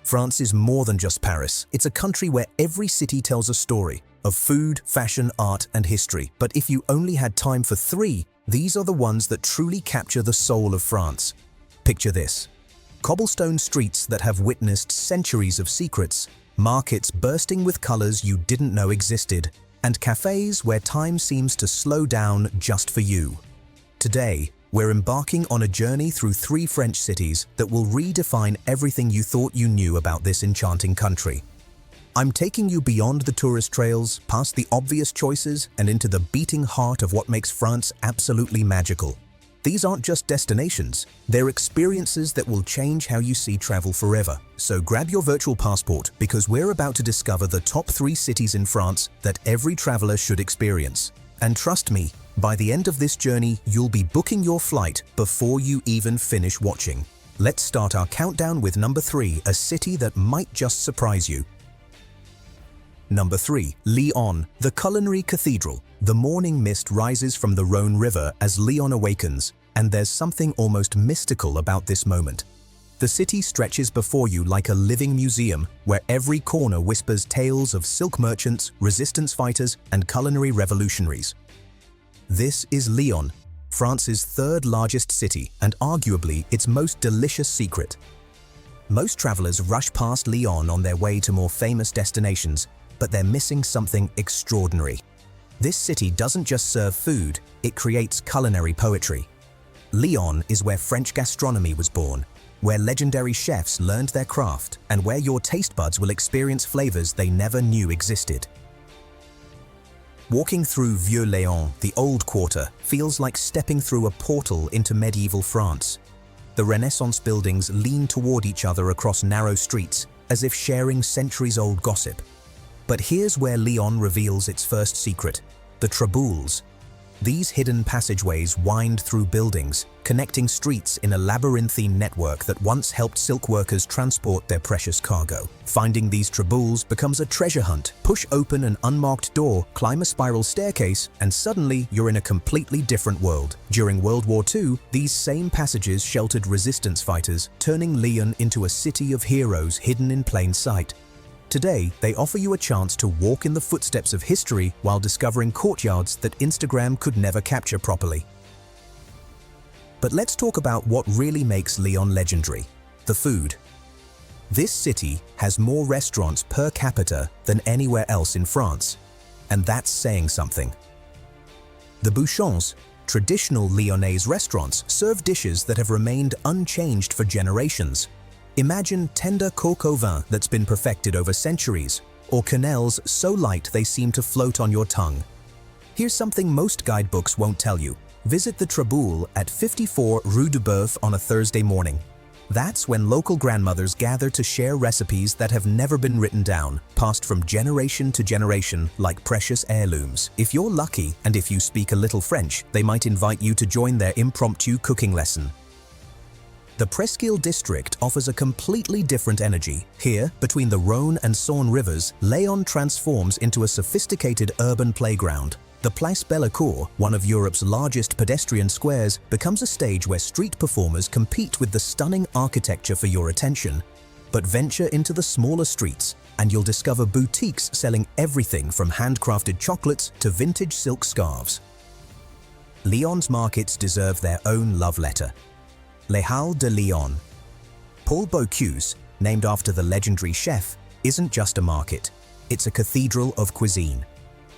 France is more than just Paris. It's a country where every city tells a story of food, fashion, art, and history. But if you only had time for three, these are the ones that truly capture the soul of France. Picture this: cobblestone streets that have witnessed centuries of secrets, markets bursting with colors you didn't know existed, and cafés where time seems to slow down just for you. Today, we're embarking on a journey through three French cities that will redefine everything you thought you knew about this enchanting country. I'm taking you beyond the tourist trails, past the obvious choices, and into the beating heart of what makes France absolutely magical. These aren't just destinations, they're experiences that will change how you see travel forever. So grab your virtual passport, because we're about to discover the top 3 cities in France that every traveler should experience. And trust me, by the end of this journey, you'll be booking your flight before you even finish watching. Let's start our countdown with number 3, a city that might just surprise you. Number 3, Lyon, the culinary cathedral. The morning mist rises from the Rhône River as Lyon awakens, and there's something almost mystical about this moment. The city stretches before you like a living museum, where every corner whispers tales of silk merchants, resistance fighters, and culinary revolutionaries. This is Lyon, France's 3rd largest city, and arguably its most delicious secret. Most travelers rush past Lyon on their way to more famous destinations, but they're missing something extraordinary. This city doesn't just serve food, it creates culinary poetry. Lyon is where French gastronomy was born, where legendary chefs learned their craft, and where your taste buds will experience flavors they never knew existed. Walking through Vieux-Lyon, the old quarter, feels like stepping through a portal into medieval France. The Renaissance buildings lean toward each other across narrow streets, as if sharing centuries-old gossip. But here's where Lyon reveals its first secret: the traboules. These hidden passageways wind through buildings, connecting streets in a labyrinthine network that once helped silk workers transport their precious cargo. Finding these traboules becomes a treasure hunt. Push open an unmarked door, climb a spiral staircase, and suddenly you're in a completely different world. During World War II, these same passages sheltered resistance fighters, turning Lyon into a city of heroes hidden in plain sight. Today, they offer you a chance to walk in the footsteps of history while discovering courtyards that Instagram could never capture properly. But let's talk about what really makes Lyon legendary: the food. This city has more restaurants per capita than anywhere else in France, and that's saying something. The bookshops, traditional Lyonnese restaurants, serve dishes that have remained unchanged for generations. Imagine tender coq au vin that's been perfected over centuries, or quenelles so light they seem to float on your tongue. Here's something most guidebooks won't tell you. Visit the Traboul at 54 Rue du Boeuf on a Thursday morning. That's when local grandmothers gather to share recipes that have never been written down, passed from generation to generation like precious heirlooms. If you're lucky, and if you speak a little French, they might invite you to join their impromptu cooking lesson. The Presqu'île district offers a completely different energy. Here, between the Rhône and Saône rivers, Lyon transforms into a sophisticated urban playground. The Place Bellecour, one of Europe's largest pedestrian squares, becomes a stage where street performers compete with the stunning architecture for your attention. But venture into the smaller streets, and you'll discover boutiques selling everything from handcrafted chocolates to vintage silk scarves. Lyon's markets deserve their own love letter. Les Halles de Lyon. Paul Bocuse, named after the legendary chef, isn't just a market, it's a cathedral of cuisine.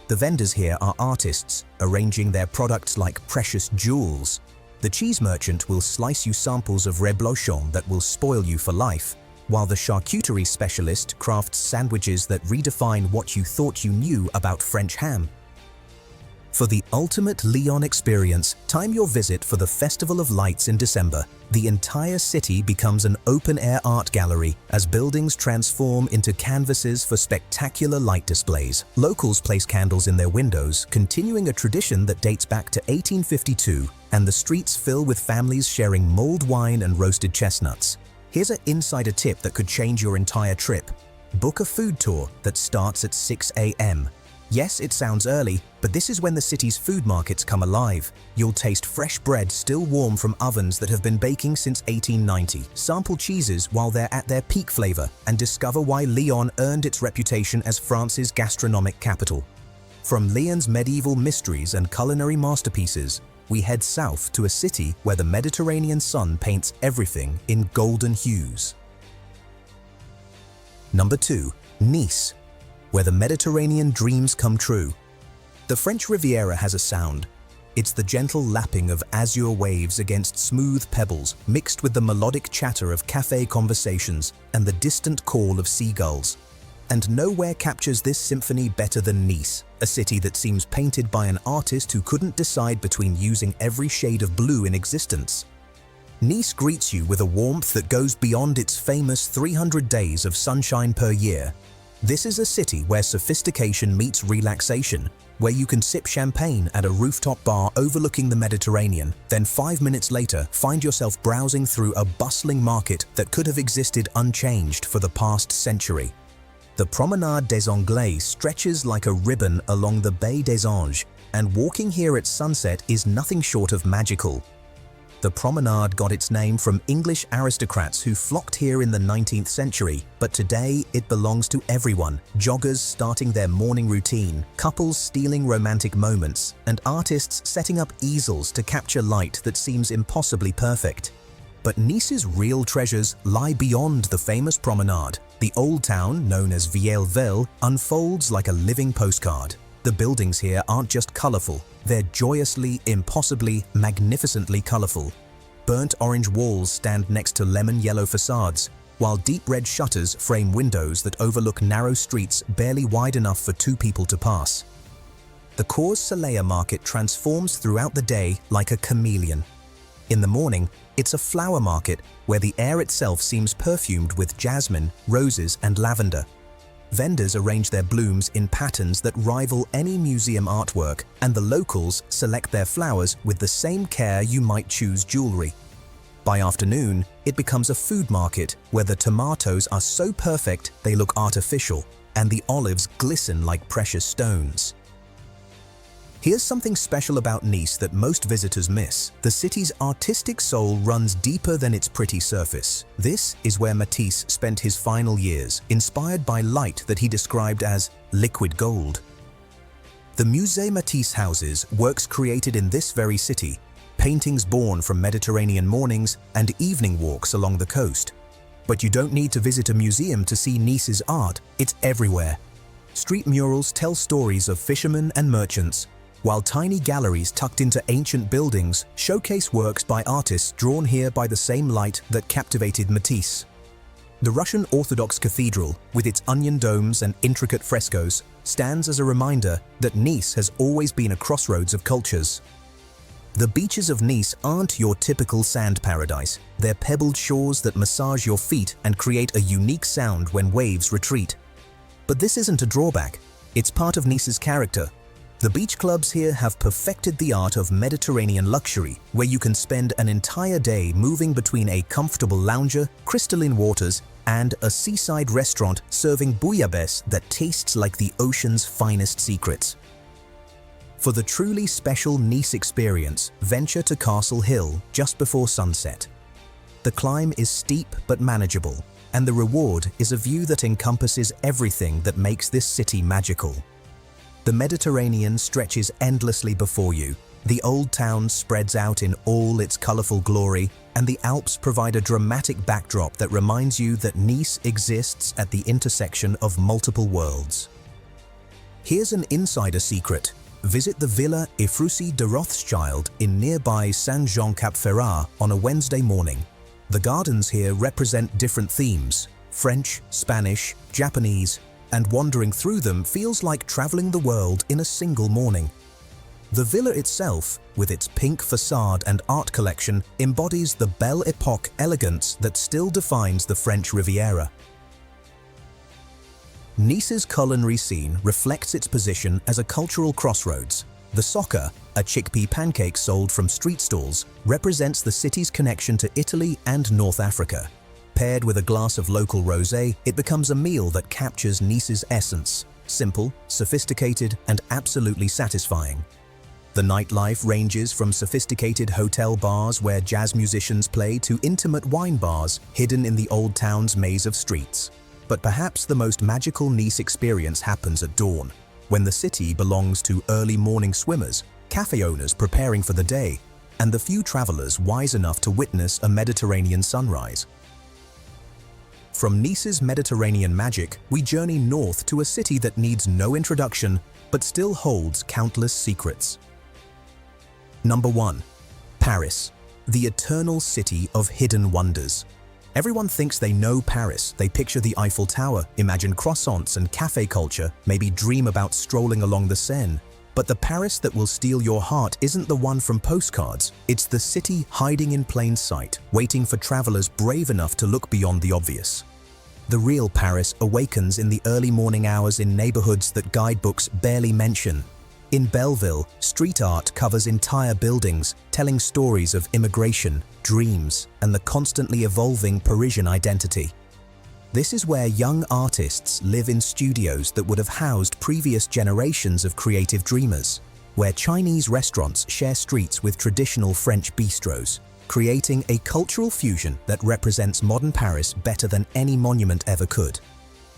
The vendors here are artists, arranging their products like precious jewels. The cheese merchant will slice you samples of reblochon that will spoil you for life, while the charcuterie specialist crafts sandwiches that redefine what you thought you knew about French ham. For the ultimate Lyon experience, time your visit for the Festival of Lights in December. The entire city becomes an open-air art gallery as buildings transform into canvases for spectacular light displays. Locals place candles in their windows, continuing a tradition that dates back to 1852, and the streets fill with families sharing mulled wine and roasted chestnuts. Here's an insider tip that could change your entire trip. Book a food tour that starts at 6 a.m. Yes, it sounds early, but this is when the city's food markets come alive. You'll taste fresh bread still warm from ovens that have been baking since 1890, sample cheeses while they're at their peak flavor, and discover why Lyon earned its reputation as France's gastronomic capital. From Lyon's medieval mysteries and culinary masterpieces, we head south to a city where the Mediterranean sun paints everything in golden hues. Number 2. Nice, where the Mediterranean dreams come true. The French Riviera has a sound. It's the gentle lapping of azure waves against smooth pebbles, mixed with the melodic chatter of café conversations and the distant call of seagulls. And nowhere captures this symphony better than Nice, a city that seems painted by an artist who couldn't decide between using every shade of blue in existence. Nice greets you with a warmth that goes beyond its famous 300 days of sunshine per year. This is a city where sophistication meets relaxation, where you can sip champagne at a rooftop bar overlooking the Mediterranean, then 5 minutes later find yourself browsing through a bustling market that could have existed unchanged for the past century. The Promenade des Anglais stretches like a ribbon along the Baie des Anges, and walking here at sunset is nothing short of magical. The promenade got its name from English aristocrats who flocked here in the 19th century, but today it belongs to everyone, joggers starting their morning routine, couples stealing romantic moments, and artists setting up easels to capture light that seems impossibly perfect. But Nice's real treasures lie beyond the famous promenade. The old town, known as Vieilleville, unfolds like a living postcard. The buildings here aren't just colorful, they're joyously, impossibly, magnificently colorful. Burnt orange walls stand next to lemon yellow facades, while deep red shutters frame windows that overlook narrow streets barely wide enough for two people to pass. The Cours Soleil market transforms throughout the day like a chameleon. In the morning, it's a flower market where the air itself seems perfumed with jasmine, roses, and lavender. Vendors arrange their blooms in patterns that rival any museum artwork, and the locals select their flowers with the same care you might choose jewelry. By afternoon, it becomes a food market where the tomatoes are so perfect they look artificial, and the olives glisten like precious stones. Here's something special about Nice that most visitors miss. The city's artistic soul runs deeper than its pretty surface. This is where Matisse spent his final years, inspired by light that he described as liquid gold. The Musée Matisse houses works created in this very city, paintings born from Mediterranean mornings and evening walks along the coast. But you don't need to visit a museum to see Nice's art, it's everywhere. Street murals tell stories of fishermen and merchants, while tiny galleries tucked into ancient buildings showcase works by artists drawn here by the same light that captivated Matisse. The Russian Orthodox Cathedral, with its onion domes and intricate frescoes, stands as a reminder that Nice has always been a crossroads of cultures. The beaches of Nice aren't your typical sand paradise. They're pebbled shores that massage your feet and create a unique sound when waves retreat. But this isn't a drawback. It's part of Nice's character. The beach clubs here have perfected the art of Mediterranean luxury, where you can spend an entire day moving between a comfortable lounger, crystalline waters, and a seaside restaurant serving bouillabaisse that tastes like the ocean's finest secrets. For the truly special Nice experience, venture to Castle Hill just before sunset. The climb is steep but manageable, and the reward is a view that encompasses everything that makes this city magical. The Mediterranean stretches endlessly before you, the old town spreads out in all its colorful glory, and the Alps provide a dramatic backdrop that reminds you that Nice exists at the intersection of multiple worlds. Here's an insider secret. Visit the Villa Ephrussi de Rothschild in nearby Saint-Jean-Cap-Ferrat on a Wednesday morning. The gardens here represent different themes: French, Spanish, Japanese, and wandering through them feels like traveling the world in a single morning. The villa itself, with its pink facade and art collection, embodies the Belle Époque elegance that still defines the French Riviera. Nice's culinary scene reflects its position as a cultural crossroads. The socca, a chickpea pancake sold from street stalls, represents the city's connection to Italy and North Africa. Paired with a glass of local rosé, it becomes a meal that captures Nice's essence. simple, sophisticated, and absolutely satisfying. The nightlife ranges from sophisticated hotel bars where jazz musicians play to intimate wine bars hidden in the old town's maze of streets. But perhaps the most magical Nice experience happens at dawn, when the city belongs to early morning swimmers, cafe owners preparing for the day, and the few travelers wise enough to witness a Mediterranean sunrise. From Nice's Mediterranean magic, we journey north to a city that needs no introduction but still holds countless secrets. Number 1. Paris, the eternal city of hidden wonders. Everyone thinks they know Paris. They picture the Eiffel Tower, imagine croissants and café culture, maybe dream about strolling along the Seine. But the Paris that will steal your heart isn't the one from postcards. It's the city hiding in plain sight, waiting for travelers brave enough to look beyond the obvious. The real Paris awakens in the early morning hours in neighborhoods that guidebooks barely mention. In Belleville, street art covers entire buildings, telling stories of immigration, dreams, and the constantly evolving Parisian identity. This is where young artists live in studios that would have housed previous generations of creative dreamers, where Chinese restaurants share streets with traditional French bistros, creating a cultural fusion that represents modern Paris better than any monument ever could.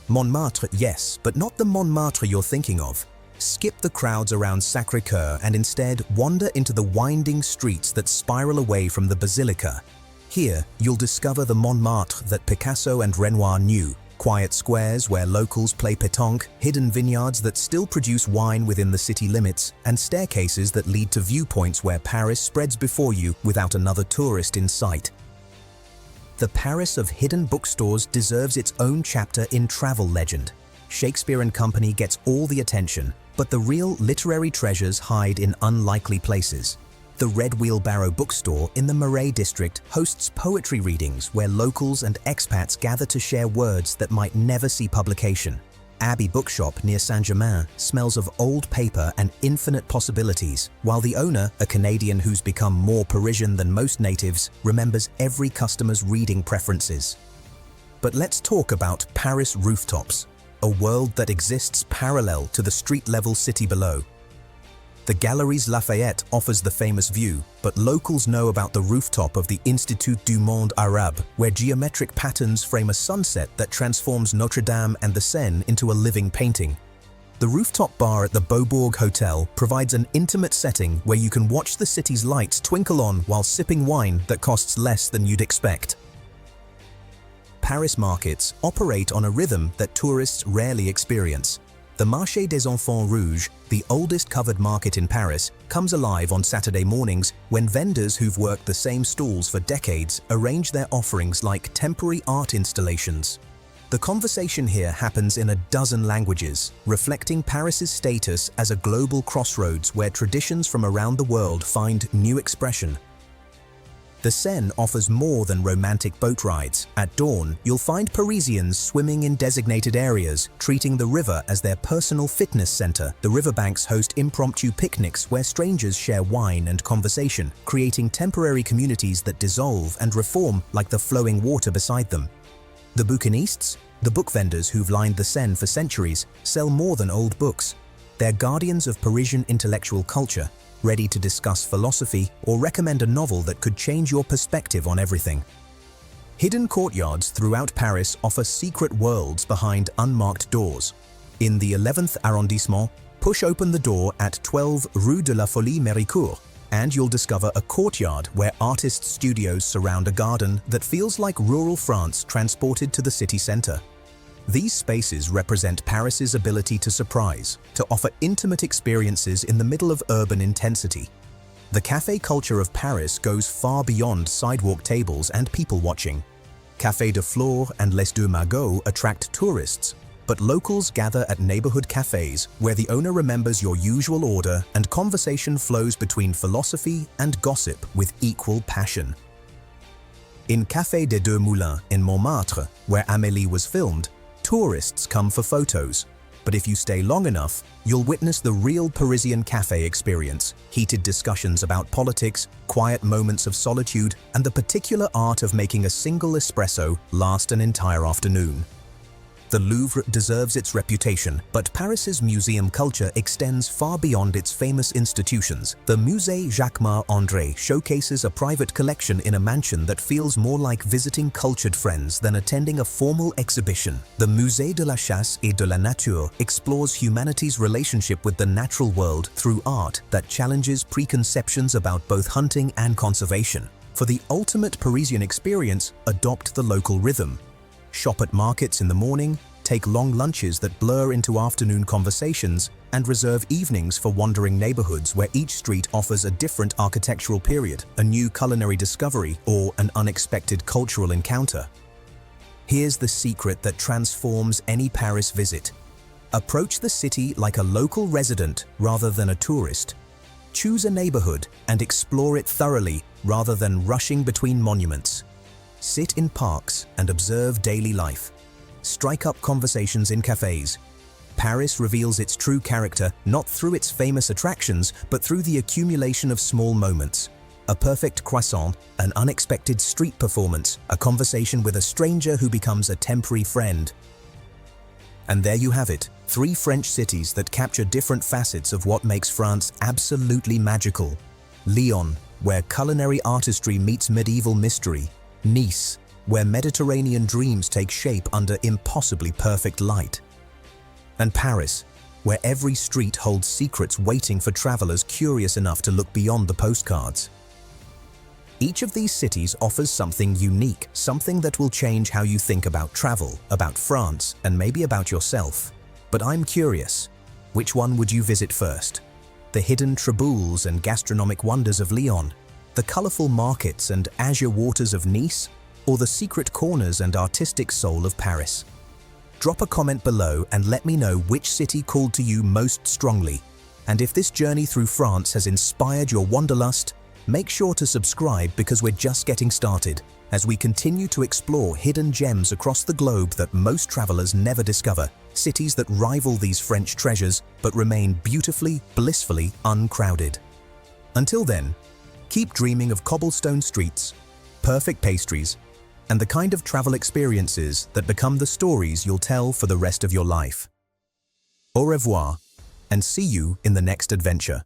Montmartre, yes, but not the Montmartre you're thinking of. Skip the crowds around Sacré-Cœur and instead wander into the winding streets that spiral away from the Basilica. Here, you'll discover the Montmartre that Picasso and Renoir knew, quiet squares where locals play pétanque, hidden vineyards that still produce wine within the city limits, and staircases that lead to viewpoints where Paris spreads before you without another tourist in sight. The Paris of hidden bookstores deserves its own chapter in travel legend. Shakespeare and Company gets all the attention, but the real literary treasures hide in unlikely places. The Red Wheelbarrow bookstore in the Marais district hosts poetry readings where locals and expats gather to share words that might never see publication. Abbey Bookshop near Saint-Germain smells of old paper and infinite possibilities, while the owner, a Canadian who's become more Parisian than most natives, remembers every customer's reading preferences. But let's talk about Paris rooftops, a world that exists parallel to the street-level city below. The Galeries Lafayette offers the famous view, but locals know about the rooftop of the Institut du Monde Arabe, where geometric patterns frame a sunset that transforms Notre Dame and the Seine into a living painting. The rooftop bar at the Beaubourg Hotel provides an intimate setting where you can watch the city's lights twinkle on while sipping wine that costs less than you'd expect. Paris markets operate on a rhythm that tourists rarely experience. The Marché des Enfants Rouges, the oldest covered market in Paris, comes alive on Saturday mornings when vendors who've worked the same stalls for decades arrange their offerings like temporary art installations. The conversation here happens in a dozen languages, reflecting Paris's status as a global crossroads where traditions from around the world find new expression. The Seine offers more than romantic boat rides. At dawn, you'll find Parisians swimming in designated areas, treating the river as their personal fitness center. The riverbanks host impromptu picnics where strangers share wine and conversation, creating temporary communities that dissolve and reform like the flowing water beside them. The bouquinistes, the book vendors who've lined the Seine for centuries, sell more than old books. They're guardians of Parisian intellectual culture, ready to discuss philosophy or recommend a novel that could change your perspective on everything. Hidden courtyards throughout Paris offer secret worlds behind unmarked doors. In the 11th arrondissement, push open the door at 12 Rue de la Folie Méricourt, and you'll discover a courtyard where artist studios surround a garden that feels like rural France transported to the city center. These spaces represent Paris's ability to surprise, to offer intimate experiences in the middle of urban intensity. The café culture of Paris goes far beyond sidewalk tables and people watching. Café de Flore and Les Deux Magots attract tourists, but locals gather at neighborhood cafés where the owner remembers your usual order and conversation flows between philosophy and gossip with equal passion. In Café des Deux Moulins in Montmartre, where Amélie was filmed, tourists come for photos, but if you stay long enough, you'll witness the real Parisian café experience, heated discussions about politics, quiet moments of solitude, and the particular art of making a single espresso last an entire afternoon. The Louvre deserves its reputation, but Paris's museum culture extends far beyond its famous institutions. The Musée Jacquemart-André showcases a private collection in a mansion that feels more like visiting cultured friends than attending a formal exhibition. The Musée de la Chasse et de la Nature explores humanity's relationship with the natural world through art that challenges preconceptions about both hunting and conservation. For the ultimate Parisian experience, adopt the local rhythm. Shop at markets in the morning, take long lunches that blur into afternoon conversations, and reserve evenings for wandering neighborhoods where each street offers a different architectural period, a new culinary discovery, or an unexpected cultural encounter. Here's the secret that transforms any Paris visit. Approach the city like a local resident rather than a tourist. Choose a neighborhood and explore it thoroughly rather than rushing between monuments. Sit in parks and observe daily life. Strike up conversations in cafés. Paris reveals its true character not through its famous attractions, but through the accumulation of small moments. A perfect croissant, an unexpected street performance, a conversation with a stranger who becomes a temporary friend. And there you have it, 3 French cities that capture different facets of what makes France absolutely magical. Lyon, where culinary artistry meets medieval mystery. Nice, where Mediterranean dreams take shape under impossibly perfect light. And Paris, where every street holds secrets waiting for travelers curious enough to look beyond the postcards. Each of these cities offers something unique, something that will change how you think about travel, about France, and maybe about yourself. But I'm curious, which one would you visit first? The hidden traboules and gastronomic wonders of Lyon? The colorful markets and azure waters of Nice, or the secret corners and artistic soul of Paris? Drop a comment below and let me know which city called to you most strongly. And if this journey through France has inspired your wanderlust, make sure to subscribe because we're just getting started as we continue to explore hidden gems across the globe that most travelers never discover, cities that rival these French treasures but remain beautifully, blissfully uncrowded. Until then, keep dreaming of cobblestone streets, perfect pastries, and the kind of travel experiences that become the stories you'll tell for the rest of your life. Au revoir, and see you in the next adventure.